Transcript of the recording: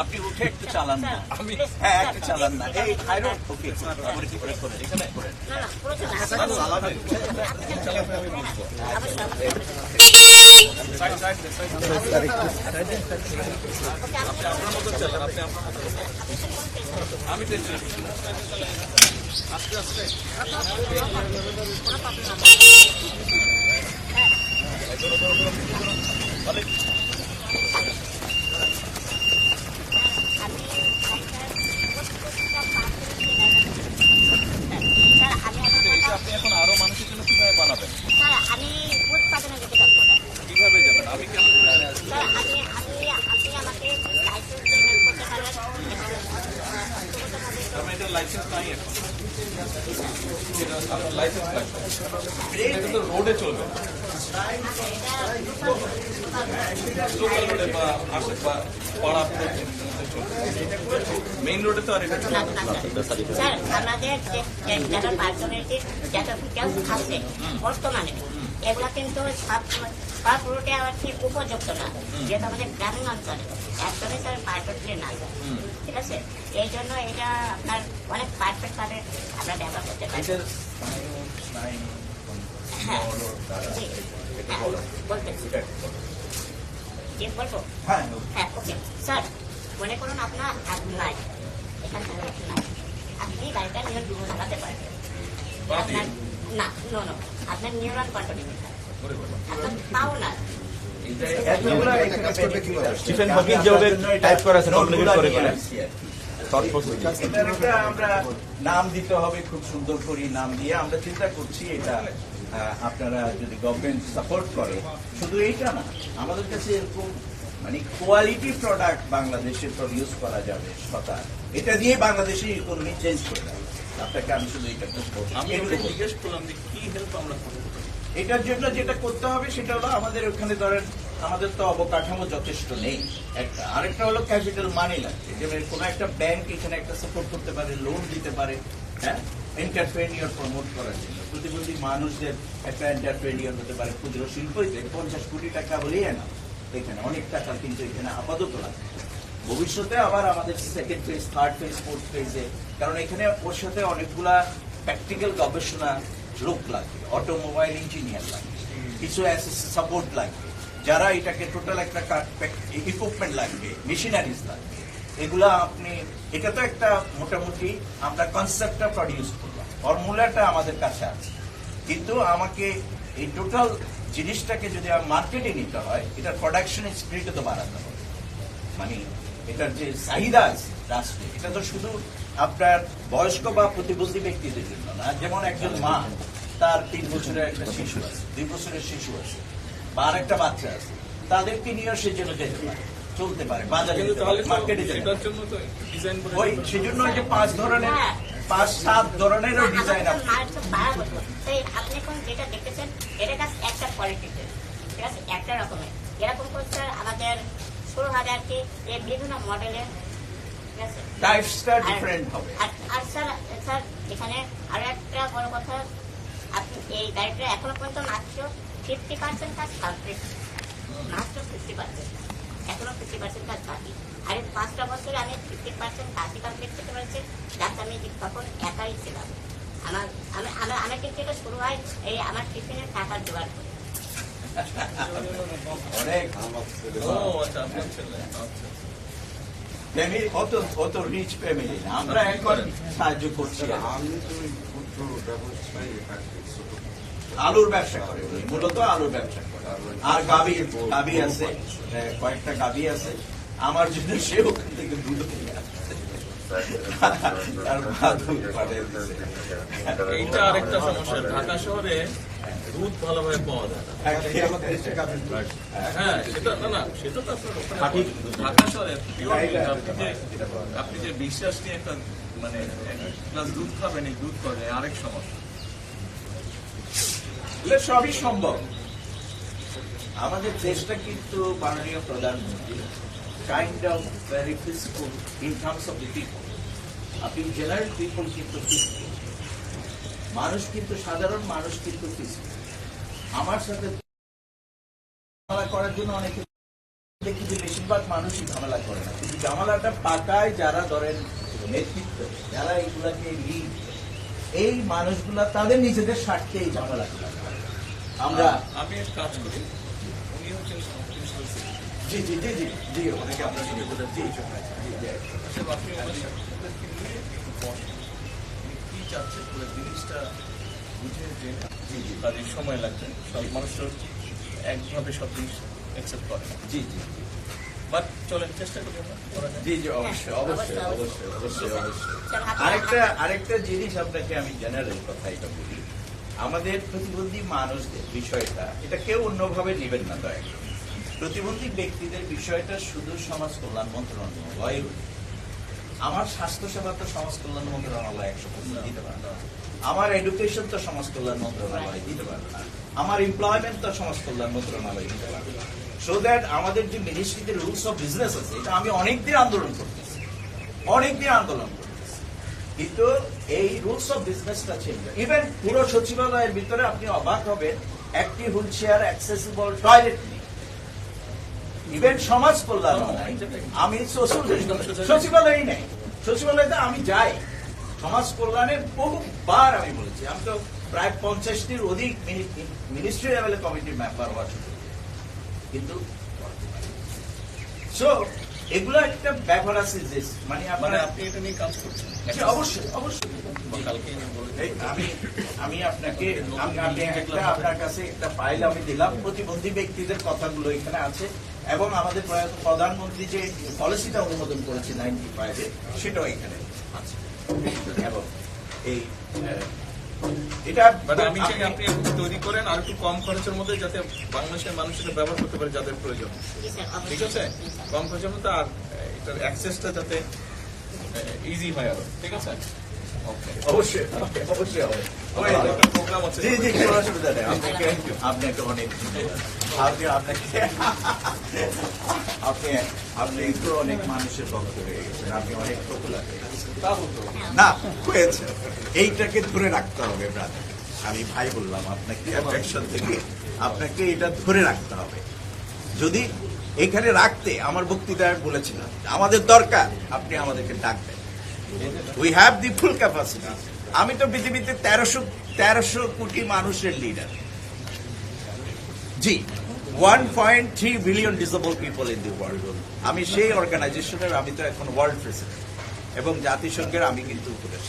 আপনি উঠে একটু চালান না, হ্যাঁ একটু চালান না, এই হাইরোড ওকে এখানে করেন। আমি আস্তে আস্তে আপনি এখন আরো মানুষের জন্য কিভাবে বানাবেন? আমি উৎপাদনে যেতে পারবো না। কিভাবে যাবেন? আমি কেমন আপনি আমাকে লাইসেন্স পেমেন্ট করতে পারবেন। আপনার এটা লাইসেন্স নাই এখন, আপনার লাইসেন্স লাগবে, এটা তো রোডে চলবে, লোকাল রোডে বা আসে বা পাড়া মেইন রোডে তো আর এটা স্যার আমাদের যারা পার্সোনালিটি যারা ডিটেলস আছে বর্তমানে এগুলা কিন্তু সব রুটে আবার ঠিক উপযুক্ত না, যেহেতু আমাদের গ্রামীণ অঞ্চলে একদমই স্যার পারফেক্টলি না যায়। ঠিক আছে, এই জন্য এটা আপনার অনেক পারফেক্ট ভাবে আমরা ডেভেলপ করতে পারি। হ্যাঁ জি হ্যাঁ বলতেছি জি বলবো হ্যাঁ ওকে স্যার। মনে করুন আপনার নাই এখান থেকে নাই, আপনি গাড়িটা নিয়ে চালাতে পারবেন, আপনার না নো আপনার নিউরন কন্ট্রোল আপনার পাও না। স্টিফেন হকিং যেভাবে টাইপ করা আছে কমপ্লিকেট করে করে এটার একটা আমরা নাম দিতে হবে, খুব সুন্দর করে নাম দিয়ে আমরা চিন্তা করছি। এটা আপনারা যদি গভর্নমেন্ট সাপোর্ট করে, শুধু এইটা না, আমাদের কাছে এরকম মানে কোয়ালিটি প্রোডাক্ট বাংলাদেশে প্রডিউস করা যাবে সতা, এটা দিয়ে বাংলাদেশের ইকোনমি চেঞ্জ করে দেবে। আপনাকে আমি শুধু এটা জিজ্ঞেস করলাম যে কি হেল্প আমরা করতে পারি। এটার জন্য যেটা করতে হবে সেটা হলো আমাদের ওখানে ধরেন আমাদের তো অবকাঠামো যথেষ্ট নেই, একটা আরেকটা হলো ক্যাপিটাল মানি লাগছে, যেমন কোনো একটা ব্যাংক এখানে একটা সাপোর্ট করতে পারে, লোন দিতে পারে, হ্যাঁ এন্টারপ্রেনিয়র প্রমোট করার জন্য। প্রতিবন্ধী মানুষদের একটা এন্টারপ্রেনিয়র হতে পারে, ক্ষুদ্র শিল্প 50 কোটি টাকা বলেই না, এখানে অনেক টাকা কিন্তু এখানে আপাতত লাগবে। ভবিষ্যতে আবার আমাদের second phase, third phase, fourth ফেজে, কারণ এখানে ওর সাথে অনেকগুলা প্র্যাকটিক্যাল গবেষণা লোক লাগবে, অটোমোবাইল ইঞ্জিনিয়ার লাগবে, কিছু সাপোর্ট লাগবে, যারা এটাকে টোটাল একটা ইকুইপমেন্ট লাগবে, মেশিনারিজ লাগবে, এগুলা আপনি এটা তো একটা মোটামুটি আমরা কনসেপ্টটা প্রডিউস করলাম, ফর্মুলাটা আমাদের কাছে আছে, কিন্তু আমাকে এই টোটাল জিনিসটাকে যদি মার্কেটে নিতে হয়, এটার প্রোডাকশন স্পিরিটে তো বাড়াতে হবে। মানে এটার যে চাহিদা আছে রাষ্ট্রে, এটা তো শুধু আপনার বয়স্ক বা প্রতিবন্ধী ব্যক্তিদের জন্য না, যেমন একজন মা, তার 3 বছরের একটা শিশু আছে, 2 বছরের শিশু আছে, বা আর একটা বাচ্চা আছে, তাদেরকে নিয়ে সে যেন যেতে পারে, চলতে পারে, বাজারে মার্কেটে যেতে পারে। ওই সেজন্য যে 5-7 ধরনেরও ডিজাইন আছে। আপনি এখন যেটা দেখতেছেন এটা কাছে একটা কোয়ালিটিতে, ঠিক আছে, একটা রকমের এরকম করছে আমাদের শুরু হবে আর কি বিভিন্ন মডেলের, ঠিক আছে, টাইপসটা ডিফারেন্ট হবে। আর স্যার এখানে আরো একটা বড় কথা, আপনি এই গাড়িটা এখনো পর্যন্ত মাত্র 50% কাজ কমপ্লিট, মাত্র 50%, এখনো 50% কাজ বাকি। আর এই 5টা বছরে আমি 50% কাজই কমপ্লিট করতে পারছি, যাতে আমি তখন একাই ছিলাম। আমার কিন্তু এটা শুরু হয় এই আমার টিফিনের টাকার জোগাড় করে। অনেক ফ্যামিলি কত রিচ ফ্যামিলি, আমরা এখন সাহায্য করছি। আলুর ব্যবসা করে, মূলত আলুর ব্যবসা করে, আর গাবি আছে, কয়েকটা গাবি আছে আমার জন্য, সে ওখান থেকে দুধ এইটা আরেকটা সমস্যা, ঢাকা শহরে দুধ ভালোভাবে পাওয়া যায় না। হ্যাঁ সেটা না সেটা তো আপনার ঢাকা শহরে আপনি যে বিশ্বাস নিয়ে একটা মানে প্লাস দুধ খাবেন, এই দুধ করে আরেক সমস্যা। সবই সম্ভব। আমাদের দেশটা কিন্তু মাননীয় প্রধানমন্ত্রী kind of very peaceful in terms of the people. আপনি জেনারেল পিপল কিন্তু পিসফুল, মানুষ কিন্তু সাধারণ মানুষ কিন্তু পিসফুল। আমার সাথে করার জন্য অনেকে দেখি যে বেশিরভাগ মানুষই ঝামেলা করে না, কিন্তু ঝামেলাটা পাকায় যারা ধরেন নেতৃত্ব, যারা এইগুলাকে লিড, এই মানুষগুলা তাদের নিজেদের স্বার্থে এই ঝামেলাগুলা করে। আমরা আমি এক কাজ করি, উনি হচ্ছেন প্রিন্সিপাল জি জি জি জি জি ওনাকে আমরা শুনে বলে জি জি সেক্রেটারি, আপনি ওনার সাথে নিয়ে একটু বসেন, উনি কি চাচ্ছে পুরো জিনিসটা বুঝে জেনে, তাদের সময় লাগবে, সব মানুষ তো একভাবে সব জিনিস অ্যাকসেপ্ট করে না, জি জি বাট চলেন চেষ্টা করি আমরা করা যায়। জি জি অবশ্যই অবশ্যই অবশ্যই অবশ্যই অবশ্যই। স্যার, আরেকটা জিনিস আপনাকে আমি জেনারেল কথা এটা বলি, আমাদের প্রতিবন্ধী মানুষদের বিষয়টা এটা কেউ অন্যভাবে নেবেন না। দয়া করে প্রতিবন্ধী ব্যক্তিদের বিষয়টা শুধু সমাজ কল্যাণ মন্ত্রণালয়, আমার স্বাস্থ্যসেবা তো সমাজ কল্যাণ মন্ত্রণালয় 100% দিতে পারে না, আমার এডুকেশন তো সমাজ কল্যাণ মন্ত্রণালয় দিতে পারে না, আমার এমপ্লয়মেন্ট তো সমাজ কল্যাণ মন্ত্রণালয় দিতে পারে না। সো দ্যাট আমাদের যে মিনিস্ট্রিতে রুলস অফ বিজনেস আছে, এটা আমি অনেকদিন আন্দোলন করতেছি, কিন্তু এই রুলস অফ বিজনেসটা চেঞ্জ। ইভেন পুরো সচিবালয়ের ভিতরে আপনি অবাক হবেন, একটি হুইল চেয়ার অ্যাক্সেসিবল টয়লেট নেই, ইভেন সমাজ কল্যাণ নাই। আমি সচিবালয়ই নেই, সচিবালয়তে আমি যাই, সমাজ কল্যাণের বহুবার আমি বলেছি, আমি তো প্রায় 50টির অধিক মিনিস্ট্রি লেভেলে কমিটির মেম্বার হওয়ার সুযোগ, কিন্তু সো এগুলো একটা ব্যাপার আছে যে মানে মানে আপনারা আপনি এটা নিয়ে কাজ করছেন? জি, অবশ্যই অবশ্যই। কালকে বলে এই আমি আপনাকে আপনার কাছে একটা ফাইল আমি দিলাম, প্রতিবন্ধী ব্যক্তিদের কথাগুলো এখানে আছে, এবং আমাদের প্রধানমন্ত্রী যে পলিসিটা অনুমোদন করেছে 95-এ সেটাও এখানে আছে। এবং এই এটা মানে আমি চাই আপনি তৈরি করেন আর একটু কম খরচের মধ্যে, যাতে বাংলাদেশের মানুষ এটা ব্যবহার করতে পারে যাদের প্রয়োজন, জি স্যার, ঠিক আছে? কম খরচের মধ্যে, আর এটার অ্যাক্সেসটা যাতে ইজি হয় আরো, ঠিক আছে? ওকে, অবশ্যই অবশ্যই হবে। একটা প্রোগ্রাম আছে। জি জি কোনো অসুবিধা নেই। আপনাকে অনেক ধন্যবাদ। আপনি তো অনেক মানুষের ভক্ত হয়ে গেছেন, আপনি অনেক পপুলার হয়ে গেছেন। না হয়েছে, এইটাকে ধরে রাখতে হবে ব্রাদার। আমি ভাই বললাম আপনাকে, অ্যাফেকশন থেকে আপনাকে এটা ধরে রাখতে হবে। যদি এখানে রাখতে, আমার বক্তৃতায় বলেছিলাম আমাদের দরকার, আপনি আমাদেরকে ডাকবেন। We have the full capacity. আমি তো পৃথিবীতে 1300 কোটি মানুষের leader. G, 1.3 billion disable people in the world. আমি সেই অর্গানাইজেশনের, আমি তো এখন ওয়ার্ল্ড প্রেসিডেন্ট, এবং জাতিসংঘের আমি কিন্তু উপদেষ্টা।